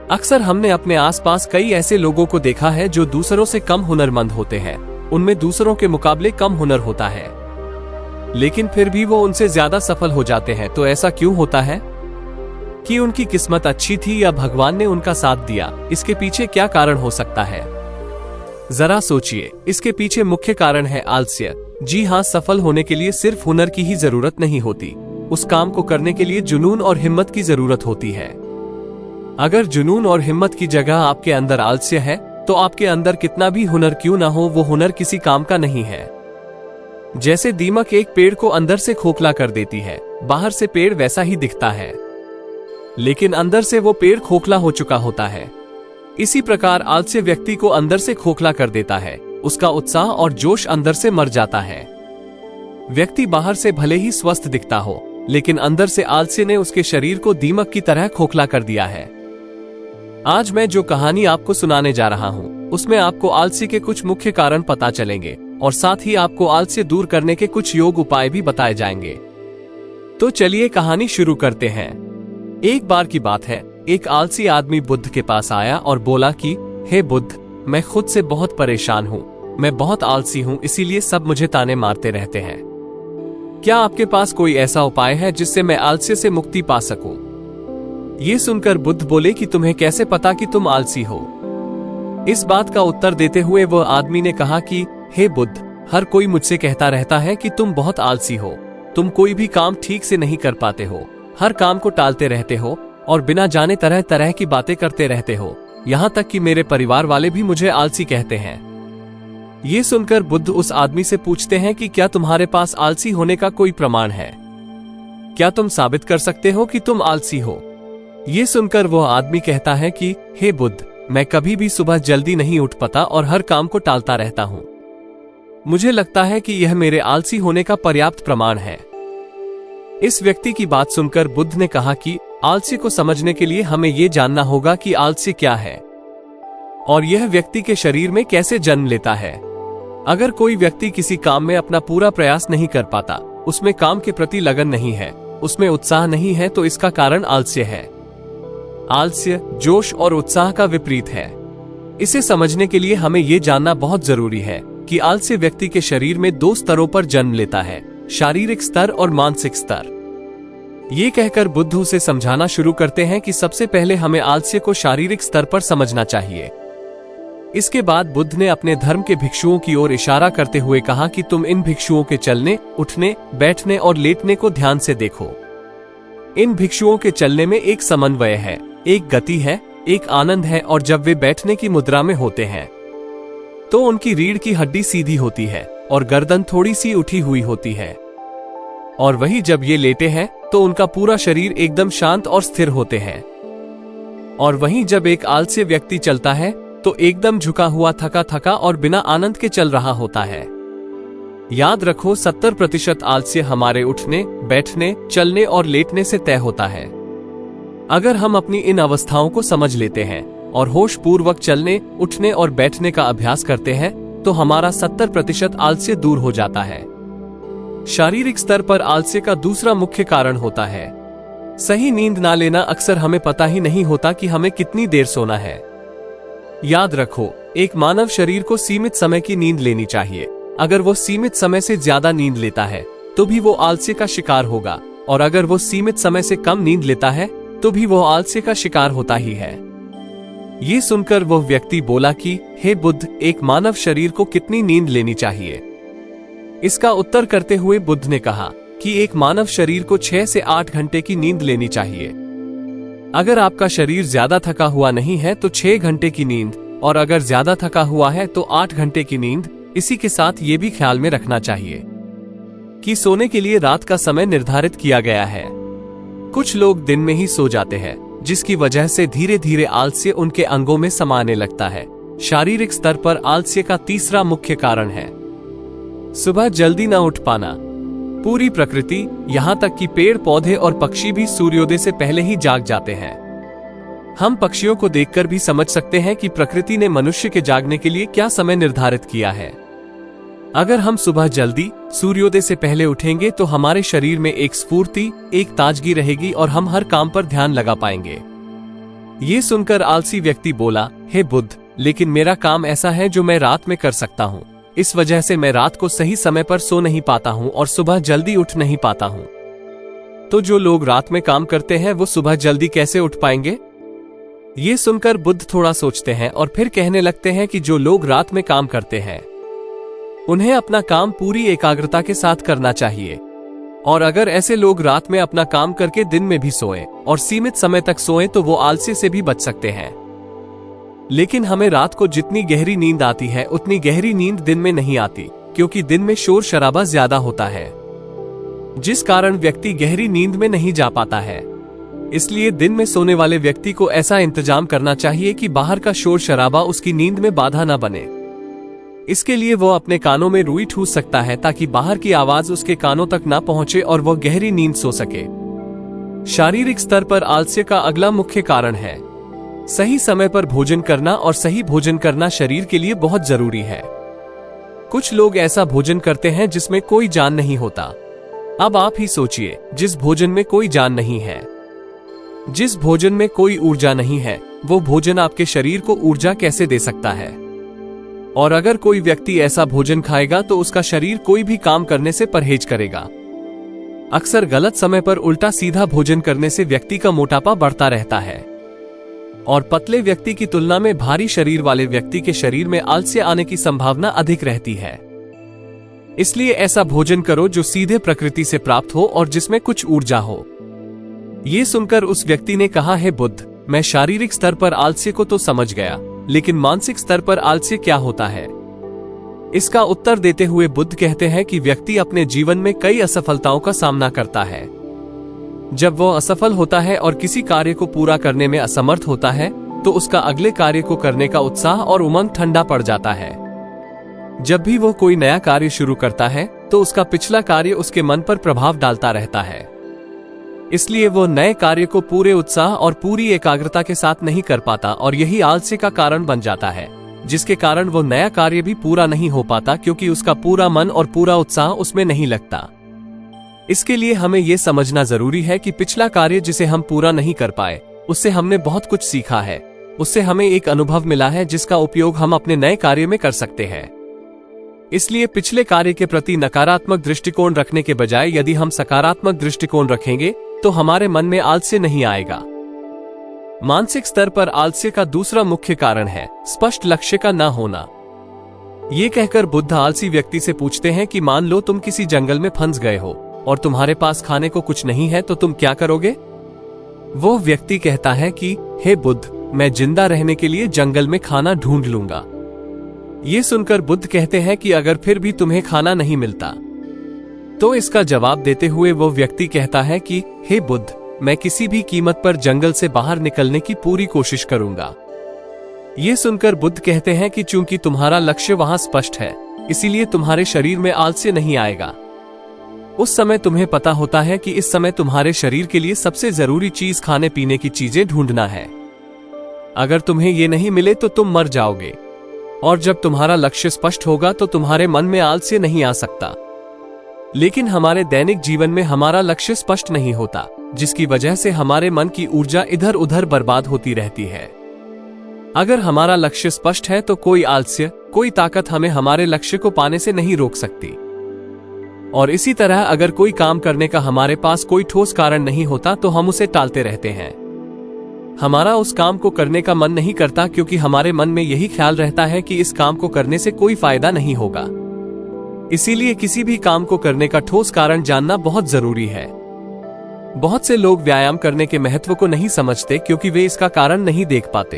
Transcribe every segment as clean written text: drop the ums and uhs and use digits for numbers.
अक्सर हमने अपने आसपास कई ऐसे लोगों को देखा है जो दूसरों से कम हुनरमंद होते हैं। उनमें दूसरों के मुकाबले कम हुनर होता है, लेकिन फिर भी वो उनसे ज्यादा सफल हो जाते हैं। तो ऐसा क्यों होता है? कि उनकी किस्मत अच्छी थी या भगवान ने उनका साथ दिया? इसके पीछे क्या कारण हो सकता है? जरा सोचिए। इसके पीछे मुख्य कारण है आलस्य। जी हाँ, सफल होने के लिए सिर्फ हुनर की ही जरूरत नहीं होती, उस काम को करने के लिए जुनून और हिम्मत की जरूरत होती है। अगर जुनून और हिम्मत की जगह आपके अंदर आलस्य है, तो आपके अंदर कितना भी हुनर क्यों ना हो, वो हुनर किसी काम का नहीं है। जैसे दीमक एक पेड़ को अंदर से खोखला कर देती है, बाहर से पेड़ वैसा ही दिखता है, लेकिन अंदर से वो पेड़ खोखला हो चुका होता है। इसी प्रकार आलस्य व्यक्ति को अंदर से खोखला कर देता है, उसका उत्साह और जोश अंदर से मर जाता है। व्यक्ति बाहर से भले ही स्वस्थ दिखता हो, लेकिन अंदर से आलस्य ने उसके शरीर को दीमक की तरह खोखला कर दिया है। आज मैं जो कहानी आपको सुनाने जा रहा हूँ, उसमें आपको आलस्य के कुछ मुख्य कारण पता चलेंगे और साथ ही आपको आलस्य दूर करने के कुछ योग उपाय भी बताए जाएंगे। तो चलिए कहानी शुरू करते हैं। एक बार की बात है, एक आलसी आदमी बुद्ध के पास आया और बोला कि हे बुद्ध, मैं खुद से बहुत परेशान हूँ, मैं बहुत आलसी हूँ, इसीलिए सब मुझे ताने मारते रहते हैं। क्या आपके पास कोई ऐसा उपाय है जिससे मैं आलस्य से मुक्ति पा सकूं? ये सुनकर बुद्ध बोले कि तुम्हें कैसे पता कि तुम आलसी हो? इस बात का उत्तर देते हुए वह आदमी ने कहा कि हे बुद्ध, हर कोई मुझसे कहता रहता है कि तुम बहुत आलसी हो, तुम कोई भी काम ठीक से नहीं कर पाते हो, हर काम को टालते रहते हो और बिना जाने तरह तरह की बातें करते रहते हो। यहाँ तक कि मेरे परिवार वाले भी मुझे आलसी कहते हैं। ये सुनकर बुद्ध उस आदमी से पूछते हैं कि क्या तुम्हारे पास आलसी होने का कोई प्रमाण है? क्या तुम साबित कर सकते हो कि तुम आलसी हो? ये सुनकर वह आदमी कहता है कि हे बुद्ध, मैं कभी भी सुबह जल्दी नहीं उठ पाता और हर काम को टालता रहता हूँ। मुझे लगता है कि यह मेरे आलसी होने का पर्याप्त प्रमाण है। इस व्यक्ति की बात सुनकर बुद्ध ने कहा कि आलस्य को समझने के लिए हमें ये जानना होगा कि आलस्य क्या है और यह व्यक्ति के शरीर में कैसे जन्म लेता है। अगर कोई व्यक्ति किसी काम में अपना पूरा प्रयास नहीं कर पाता, उसमें काम के प्रति लगन नहीं है, उसमें उत्साह नहीं है, तो इसका कारण आलस्य है। आलस्य जोश और उत्साह का विपरीत है। इसे समझने के लिए हमें ये जानना बहुत जरूरी है कि आलस्य व्यक्ति के शरीर में दो स्तरों पर जन्म लेता है, शारीरिक स्तर और मानसिक स्तर। ये कहकर बुद्ध उसे समझाना शुरू करते हैं कि सबसे पहले हमें आलस्य को शारीरिक स्तर पर समझना चाहिए। इसके बाद बुद्ध ने अपने धर्म के भिक्षुओं की ओर इशारा करते हुए कहा कि तुम इन भिक्षुओं के चलने, उठने, बैठने और लेटने को ध्यान से देखो। इन भिक्षुओं के चलने में एक समन्वय है, एक गति है, एक आनंद है, और जब वे बैठने की मुद्रा में होते हैं तो उनकी रीढ़ की हड्डी सीधी होती है और गर्दन थोड़ी सी उठी हुई होती है, और वही जब ये लेटे हैं तो उनका पूरा शरीर एकदम शांत और स्थिर होते हैं। और वहीं जब एक आलस्य व्यक्ति चलता है तो एकदम झुका हुआ, थका थका और बिना आनंद के चल रहा होता है। याद रखो, 70% आलस्य हमारे उठने, बैठने, चलने और लेटने से तय होता है। अगर हम अपनी इन अवस्थाओं को समझ लेते हैं और होश पूर्वक चलने, उठने और बैठने का अभ्यास करते हैं तो हमारा 70% आलस्य दूर हो जाता है। शारीरिक स्तर पर आलस्य का दूसरा मुख्य कारण होता है सही नींद ना लेना। अक्सर हमें पता ही नहीं होता कि हमें कितनी देर सोना है। याद रखो, एक मानव शरीर को सीमित समय की नींद लेनी चाहिए। अगर वो सीमित समय से ज्यादा नींद लेता है तो भी वो आलस्य का शिकार होगा, और अगर वो सीमित समय से कम नींद लेता है तो भी वो आलस्य का शिकार होता ही है। ये सुनकर वह व्यक्ति बोला कि हे बुद्ध, एक मानव शरीर को कितनी नींद लेनी चाहिए? इसका उत्तर करते हुए बुद्ध ने कहा कि एक मानव शरीर को 6 से 8 घंटे की नींद लेनी चाहिए। अगर आपका शरीर ज्यादा थका हुआ नहीं है तो 6 घंटे की नींद, और अगर ज्यादा थका हुआ है तो 8 घंटे की नींद। इसी के साथ ये भी ख्याल में रखना चाहिए कि सोने के लिए रात का समय निर्धारित किया गया है। कुछ लोग दिन में ही सो जाते हैं, जिसकी वजह से धीरे धीरे आलस्य उनके अंगों में समाने लगता है। शारीरिक स्तर पर आलस्य का तीसरा मुख्य कारण है सुबह जल्दी न उठ पाना। पूरी प्रकृति, यहाँ तक कि पेड़ पौधे और पक्षी भी सूर्योदय से पहले ही जाग जाते हैं। हम पक्षियों को देखकर भी समझ सकते हैं कि प्रकृति ने मनुष्य के जागने के लिए क्या समय निर्धारित किया है। अगर हम सुबह जल्दी सूर्योदय से पहले उठेंगे तो हमारे शरीर में एक स्फूर्ति, एक ताजगी रहेगी और हम हर काम पर ध्यान लगा पाएंगे। ये सुनकर आलसी व्यक्ति बोला, हे बुद्ध, लेकिन मेरा काम ऐसा है जो मैं रात में कर सकता हूँ। इस वजह से मैं रात को सही समय पर सो नहीं पाता हूँ और सुबह जल्दी उठ नहीं पाता हूँ। तो जो लोग रात में काम करते हैं वो सुबह जल्दी कैसे उठ पाएंगे? ये सुनकर बुद्ध थोड़ा सोचते हैं और फिर कहने लगते हैं कि जो लोग रात में काम करते हैं उन्हें अपना काम पूरी एकाग्रता के साथ करना चाहिए, और अगर ऐसे लोग रात में अपना काम करके दिन में भी सोएं और सीमित समय तक सोएं तो वो आलस्य से भी बच सकते हैं। लेकिन हमें रात को जितनी गहरी नींद आती है उतनी गहरी नींद दिन में नहीं आती, क्योंकि दिन में शोर शराबा ज्यादा होता है, जिस कारण व्यक्ति गहरी नींद में नहीं जा पाता है। इसलिए दिन में सोने वाले व्यक्ति को ऐसा इंतजाम करना चाहिए कि बाहर का शोर शराबा उसकी नींद में बाधा न बने। इसके लिए वो अपने कानों में रुई ठूस सकता है ताकि बाहर की आवाज उसके कानों तक न पहुंचे और वह गहरी नींद सो सके। शारीरिक स्तर पर आलस्य का अगला मुख्य कारण है सही समय पर भोजन करना, और सही भोजन करना शरीर के लिए बहुत जरूरी है। कुछ लोग ऐसा भोजन करते हैं जिसमें कोई जान नहीं होता। अब आप ही सोचिए, जिस भोजन में कोई जान नहीं है, जिस भोजन में कोई ऊर्जा नहीं है, वो भोजन आपके शरीर को ऊर्जा कैसे दे सकता है? और अगर कोई व्यक्ति ऐसा भोजन खाएगा तो उसका शरीर कोई भी काम करने से परहेज करेगा। अक्सर गलत समय पर उल्टा सीधा भोजन करने से व्यक्ति का मोटापा बढ़ता रहता है, और पतले व्यक्ति की तुलना में भारी शरीर वाले व्यक्ति के शरीर में आलस्य आने की संभावना अधिक रहती है। इसलिए ऐसा भोजन करो जो सीधे प्रकृति से प्राप्त हो और जिसमें कुछ ऊर्जा हो। ये सुनकर उस व्यक्ति ने कहा, हे बुद्ध, मैं शारीरिक स्तर पर आलस्य को तो समझ गया, लेकिन मानसिक स्तर पर आलस्य क्या होता है? इसका उत्तर देते हुए बुद्ध कहते हैं कि व्यक्ति अपने जीवन में कई असफलताओं का सामना करता है। जब वह असफल होता है और किसी कार्य को पूरा करने में असमर्थ होता है तो उसका अगले कार्य को करने का उत्साह और उमंग ठंडा पड़ जाता है। जब भी वह कोई नया कार्य शुरू करता है तो उसका पिछला कार्य उसके मन पर प्रभाव डालता रहता है, इसलिए वो नए कार्य को पूरे उत्साह और पूरी एकाग्रता के साथ नहीं कर पाता, और यही आलस्य का कारण बन जाता है, जिसके कारण वो नया कार्य भी पूरा नहीं हो पाता, क्योंकि उसका पूरा मन और पूरा उत्साह उसमें नहीं लगता। इसके लिए हमें ये समझना जरूरी है कि पिछला कार्य जिसे हम पूरा नहीं कर पाए, उससे हमने बहुत कुछ सीखा है, उससे हमें एक अनुभव मिला है जिसका उपयोग हम अपने नए कार्य में कर सकते हैं। इसलिए पिछले कार्य के प्रति नकारात्मक दृष्टिकोण रखने के बजाय यदि हम सकारात्मक दृष्टिकोण रखेंगे तो हमारे मन में आलस्य नहीं आएगा। मानसिक स्तर पर आलस्य का दूसरा मुख्य कारण है स्पष्ट लक्ष्य का न होना। ये कहकर बुद्ध आलसी व्यक्ति से पूछते हैं कि मान लो तुम किसी जंगल में फंस गए हो और तुम्हारे पास खाने को कुछ नहीं है, तो तुम क्या करोगे? वो व्यक्ति कहता है कि हे बुद्ध, मैं जिंदा रहने के लिए जंगल में खाना ढूंढ लूंगा। ये सुनकर बुद्ध कहते हैं कि अगर फिर भी तुम्हें खाना नहीं मिलता तो इसका जवाब देते हुए वो व्यक्ति कहता है कि हे बुद्ध, मैं किसी भी कीमत पर जंगल से बाहर निकलने की पूरी कोशिश करूंगा। ये सुनकर बुद्ध कहते हैं कि चूंकि तुम्हारा लक्ष्य वहां स्पष्ट है, इसीलिए तुम्हारे शरीर में आलस्य नहीं आएगा। उस समय तुम्हें पता होता है कि इस समय तुम्हारे शरीर के लिए सबसे जरूरी चीज खाने पीने की चीजें ढूंढना है। अगर तुम्हें ये नहीं मिले तो तुम मर जाओगे, और जब तुम्हारा लक्ष्य स्पष्ट होगा तो तुम्हारे मन में आलस्य नहीं आ सकता। लेकिन हमारे दैनिक जीवन में हमारा लक्ष्य स्पष्ट नहीं होता, जिसकी वजह से हमारे मन की ऊर्जा इधर उधर बर्बाद होती रहती है। अगर हमारा लक्ष्य स्पष्ट है तो कोई आलस्य, कोई ताकत हमें हमारे लक्ष्य को पाने से नहीं रोक सकती। और इसी तरह अगर कोई काम करने का हमारे पास कोई ठोस कारण नहीं होता तो हम उसे टालते रहते हैं। हमारा उस काम को करने का मन नहीं करता, क्योंकि हमारे मन में यही ख्याल रहता है कि इस काम को करने से कोई फायदा नहीं होगा। इसीलिए किसी भी काम को करने का ठोस कारण जानना बहुत जरूरी है। बहुत से लोग व्यायाम करने के महत्व को नहीं समझते, क्योंकि वे इसका कारण नहीं देख पाते।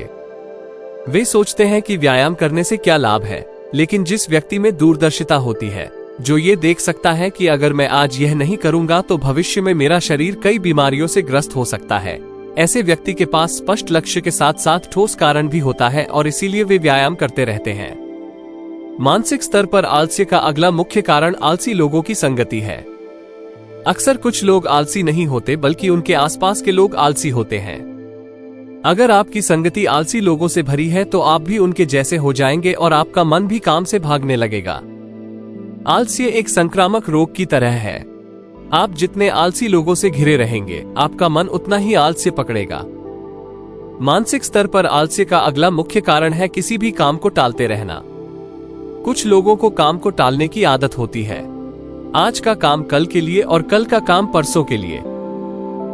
वे सोचते हैं कि व्यायाम करने से क्या लाभ है, लेकिन जिस व्यक्ति में दूरदर्शिता होती है, जो ये देख सकता है कि अगर मैं आज यह नहीं करूंगा तो भविष्य में मेरा शरीर कई बीमारियों से ग्रस्त हो सकता है, ऐसे व्यक्ति के पास स्पष्ट लक्ष्य के साथ साथ ठोस कारण भी होता है, और इसीलिए वे व्यायाम करते रहते हैं। मानसिक स्तर पर आलस्य का अगला मुख्य कारण आलसी लोगों की संगति है। अक्सर कुछ लोग आलसी नहीं होते, बल्कि उनके आसपास के लोग आलसी होते हैं। अगर आपकी संगति आलसी लोगों से भरी है तो आप भी उनके जैसे हो जाएंगे और आपका मन भी काम से भागने लगेगा। आलस्य एक संक्रामक रोग की तरह है। आप जितने आलसी लोगों से घिरे रहेंगे, आपका मन उतना ही आलस्य पकड़ेगा। मानसिक स्तर पर आलस्य का अगला मुख्य कारण है किसी भी काम को टालते रहना। कुछ लोगों को काम को टालने की आदत होती है। आज का काम कल के लिए और कल का काम परसों के लिए।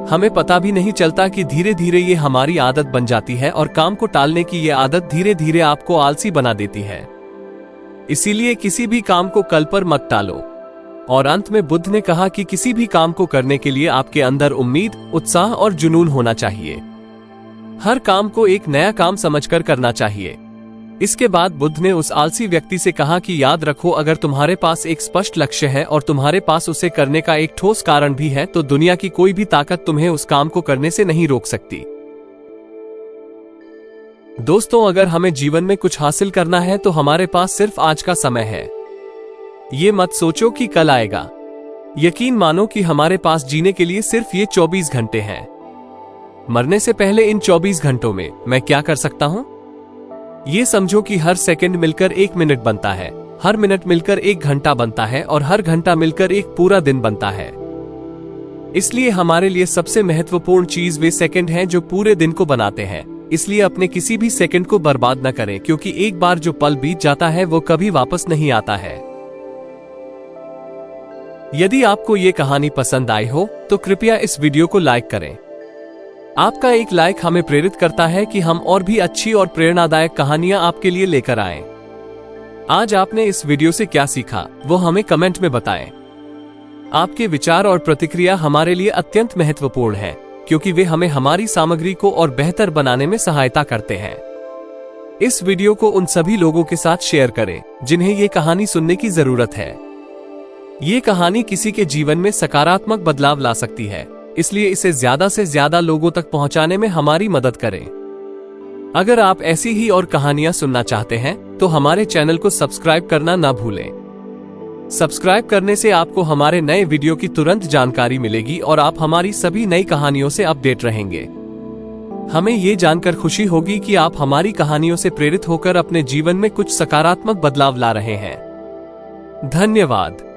हमें पता भी नहीं चलता कि धीरे धीरे ये हमारी आदत बन जाती है और काम को टालने की ये आदत धीरे धीरे आपको आलसी बना देती है। इसीलिए किसी भी काम को कल पर मत टालो। और अंत में बुद्ध ने कहा कि किसी भी काम को करने के लिए आपके अंदर उम्मीद, उत्साह और जुनून होना चाहिए। हर काम को एक नया काम समझकर करना चाहिए। इसके बाद बुद्ध ने उस आलसी व्यक्ति से कहा कि याद रखो, अगर तुम्हारे पास एक स्पष्ट लक्ष्य है और तुम्हारे पास उसे करने का एक ठोस कारण भी है तो दुनिया की कोई भी ताकत तुम्हें उस काम को करने से नहीं रोक सकती। दोस्तों, अगर हमें जीवन में कुछ हासिल करना है तो हमारे पास सिर्फ आज का समय है। ये मत सोचो कि कल आएगा। यकीन मानो कि हमारे पास जीने के लिए सिर्फ ये 24 घंटे हैं। मरने से पहले इन 24 घंटों में मैं क्या कर सकता हूं? ये समझो कि हर सेकंड मिलकर 1 मिनट बनता है, हर मिनट मिलकर 1 घंटा बनता है और हर घंटा मिलकर एक पूरा दिन बनता है। इसलिए हमारे लिए सबसे महत्वपूर्ण चीज वे सेकंड हैं जो पूरे दिन को बनाते हैं। इसलिए अपने किसी भी सेकंड को बर्बाद न करें, क्योंकि एक बार जो पल बीत जाता है वो कभी वापस नहीं आता है। यदि आपको ये कहानी पसंद आई हो तो कृपया इस वीडियो को लाइक करें। आपका एक लाइक हमें प्रेरित करता है कि हम और भी अच्छी और प्रेरणादायक कहानियां आपके लिए लेकर आएं। आज आपने इस वीडियो से क्या सीखा वो हमें कमेंट में बताएं। आपके विचार और प्रतिक्रिया हमारे लिए अत्यंत महत्वपूर्ण है, क्योंकि वे हमें हमारी सामग्री को और बेहतर बनाने में सहायता करते हैं। इस वीडियो को उन सभी लोगों के साथ शेयर करें जिन्हें ये कहानी सुनने की जरूरत है। ये कहानी किसी के जीवन में सकारात्मक बदलाव ला सकती है, इसलिए इसे ज्यादा से ज्यादा लोगों तक पहुंचाने में हमारी मदद करें। अगर आप ऐसी ही और कहानियां सुनना चाहते हैं तो हमारे चैनल को सब्सक्राइब करना ना भूलें। सब्सक्राइब करने से आपको हमारे नए वीडियो की तुरंत जानकारी मिलेगी और आप हमारी सभी नई कहानियों से अपडेट रहेंगे। हमें ये जानकर खुशी होगी कि आप हमारी कहानियों से प्रेरित होकर अपने जीवन में कुछ सकारात्मक बदलाव ला रहे हैं। धन्यवाद।